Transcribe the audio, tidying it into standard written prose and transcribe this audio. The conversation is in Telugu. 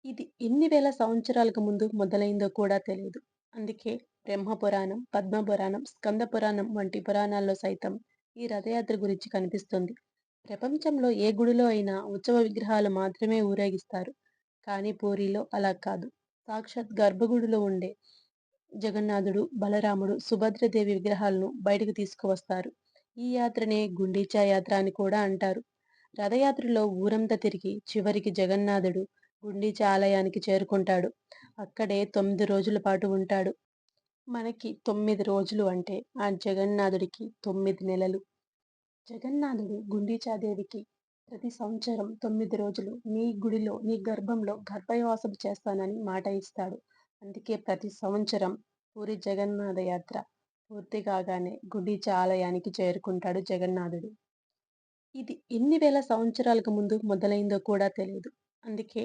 ఇది ఎన్ని వేల సంవత్సరాలకు ముందు మొదలైందో కూడా తెలీదు. అందుకే బ్రహ్మపురాణం, పద్మపురాణం, స్కంద పురాణం వంటి పురాణాల్లో సైతం ఈ రథయాత్ర గురించి కనిపిస్తుంది. ప్రపంచంలో ఏ గుడిలో అయినా ఉత్సవ విగ్రహాలు మాత్రమే ఊరేగిస్తారు. కానీ పూరిలో అలా కాదు. సాక్షాత్ గర్భగుడిలో ఉండే జగన్నాథుడు, బలరాముడు, సుభద్రదేవి విగ్రహాలను బయటకు తీసుకువస్తారు. ఈ యాత్రనే గుండీచా యాత్ర అని కూడా అంటారు. రథయాత్రలో ఊరంతా తిరిగి చివరికి జగన్నాథుడు గుండీచా ఆలయానికి చేరుకుంటాడు. అక్కడే 9 రోజుల పాటు ఉంటాడు. మనకి 9 రోజులు అంటే ఆ జగన్నాథుడికి 9 నెలలు. జగన్నాథుడు గుండీచాదేవికి ప్రతి సంవత్సరం 9 రోజులు నీ గుడిలో, నీ గర్భంలో గర్భవాసం చేస్తానని మాట ఇస్తాడు. అందుకే ప్రతి సంవత్సరం పూరి జగన్నాథ యాత్ర పూర్తి కాగానే గుండీచా ఆలయానికి చేరుకుంటాడు జగన్నాథుడు. ఇది ఎన్ని వేల సంవత్సరాలకు ముందు మొదలైందో కూడా తెలీదు. అందుకే